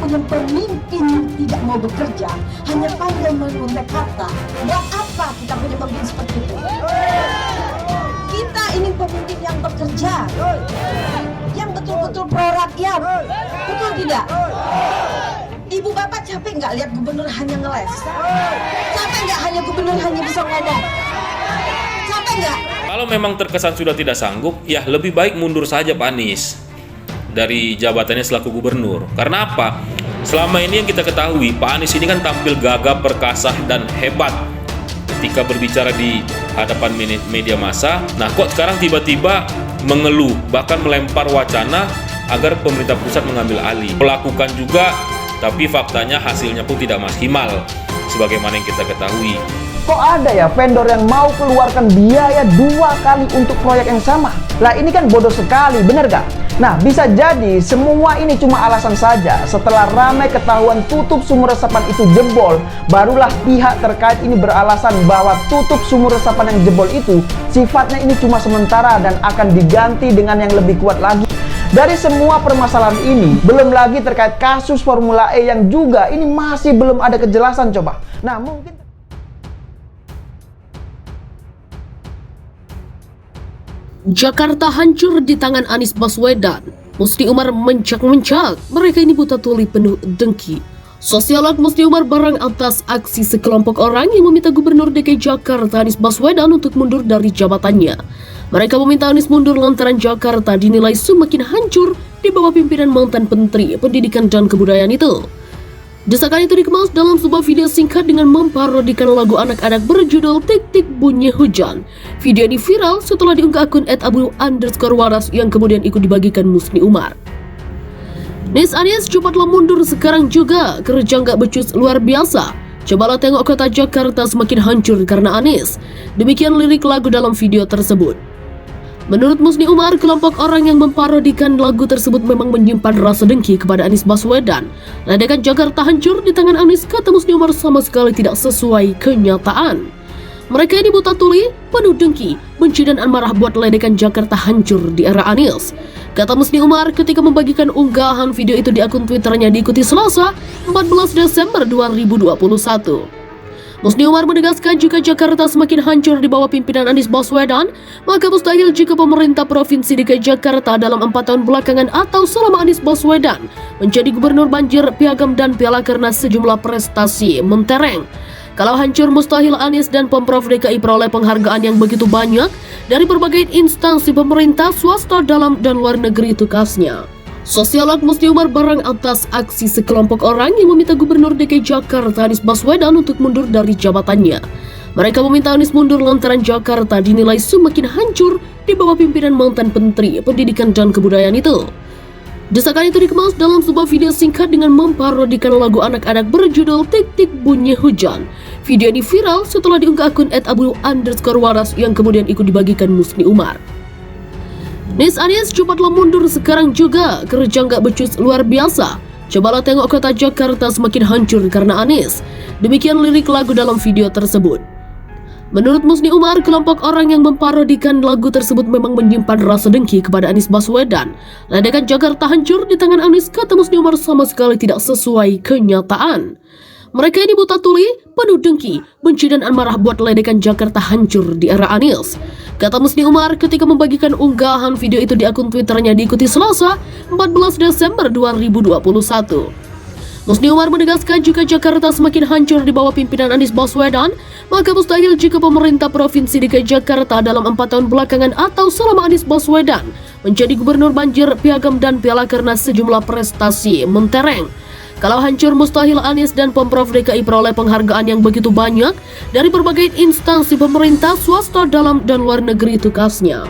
punya pemimpin yang tidak mau bekerja, hanya pandai menguntai kata, buat apa kita punya pemimpin seperti itu? Kita ini pemimpin yang bekerja, yang betul-betul pro rakyat, betul tidak? Ibu bapak capek nggak lihat gubernur hanya ngeles? Capek nggak hanya gubernur hanya bisa ngomong? Capek nggak? Kalau memang terkesan sudah tidak sanggup, ya lebih baik mundur saja Pak Anies dari jabatannya selaku gubernur. Karena apa? Selama ini yang kita ketahui, Pak Anies ini kan tampil gagah, perkasa, dan hebat ketika berbicara di hadapan media massa. Nah, kok sekarang tiba-tiba mengeluh, bahkan melempar wacana agar pemerintah pusat mengambil alih. Melakukan juga, tapi faktanya hasilnya pun tidak maksimal sebagaimana yang kita ketahui. Kok ada ya vendor yang mau keluarkan biaya 2 kali untuk proyek yang sama? Lah ini kan bodoh sekali, bener gak? Nah, bisa jadi semua ini cuma alasan saja. Setelah ramai ketahuan tutup sumur resapan itu jebol, barulah pihak terkait ini beralasan bahwa tutup sumur resapan yang jebol itu sifatnya ini cuma sementara dan akan diganti dengan yang lebih kuat lagi. Dari semua permasalahan ini, belum lagi terkait kasus Formula E yang juga ini masih belum ada kejelasan coba. Nah, mungkin Jakarta hancur di tangan Anies Baswedan. Musni Umar mencak-mencak, mereka ini buta tuli penuh dengki. Sosiolog Musni Umar barang atas aksi sekelompok orang yang meminta Gubernur DKI Jakarta Anies Baswedan untuk mundur dari jabatannya. Mereka meminta Anies mundur lantaran Jakarta dinilai semakin hancur di bawah pimpinan mantan Menteri Pendidikan dan Kebudayaan itu. Desakan itu dikemas dalam sebuah video singkat dengan memparodikan lagu anak-anak berjudul Tik Tik Bunyi Hujan. Video ini viral setelah diunggah akun @abu_waras yang kemudian ikut dibagikan Musni Umar. Anies cepatlah mundur sekarang juga, kerja nggak becus luar biasa. Cobalah tengok kota Jakarta semakin hancur karena Anies. Demikian lirik lagu dalam video tersebut. Menurut Musni Umar, kelompok orang yang memparodikan lagu tersebut memang menyimpan rasa dengki kepada Anies Baswedan. Ledakan Jakarta hancur di tangan Anies, kata Musni Umar, sama sekali tidak sesuai kenyataan. Mereka ini buta tuli, penuh dengki, benci dan amarah buat ledakan Jakarta hancur di era Anies. Kata Musni Umar ketika membagikan unggahan video itu di akun Twitternya diikuti Selasa, 14 Desember 2021. Musni Umar menegaskan jika Jakarta semakin hancur di bawah pimpinan Anies Baswedan, maka mustahil jika pemerintah Provinsi DKI Jakarta dalam 4 tahun belakangan atau selama Anies Baswedan menjadi gubernur banjir, piagam dan piala karena sejumlah prestasi mentereng. Kalau hancur, mustahil Anies dan Pemprov DKI peroleh penghargaan yang begitu banyak dari berbagai instansi pemerintah, swasta, dalam dan luar negeri, tukasnya. Sosiolog Musni Umar barang atas aksi sekelompok orang yang meminta Gubernur DKI Jakarta Anies Baswedan untuk mundur dari jabatannya. Mereka meminta Anies mundur lantaran Jakarta dinilai semakin hancur di bawah pimpinan mantan Menteri Pendidikan dan Kebudayaan itu. Desakan itu dikemas dalam sebuah video singkat dengan memparodikan lagu anak-anak berjudul Tik Tik Bunyi Hujan. Video ini viral setelah diunggah akun @abu_waras yang kemudian ikut dibagikan Musni Umar. Anies cepatlah mundur sekarang juga, kerja nggak becus luar biasa. Cobalah tengok kota Jakarta semakin hancur karena Anies. Demikian lirik lagu dalam video tersebut. Menurut Musni Umar, kelompok orang yang memparodikan lagu tersebut memang menyimpan rasa dengki kepada Anies Baswedan. Ledakan Jakarta hancur di tangan Anies, kata Musni Umar, sama sekali tidak sesuai kenyataan. Mereka ini buta tuli, penuh dengki, benci dan amarah buat ledakan Jakarta hancur di era Anies. Kata Musni Umar ketika membagikan unggahan video itu di akun Twitternya diikuti Selasa, 14 Desember 2021. Musni Umar menegaskan jika Jakarta semakin hancur di bawah pimpinan Anies Baswedan, maka mustahil jika pemerintah Provinsi DKI Jakarta dalam 4 tahun belakangan atau selama Anies Baswedan menjadi gubernur banjir, piagam dan piala karena sejumlah prestasi mentereng. Kalau hancur, mustahil Anies dan Pemprov DKI peroleh penghargaan yang begitu banyak dari berbagai instansi pemerintah, swasta, dalam dan luar negeri, tukasnya.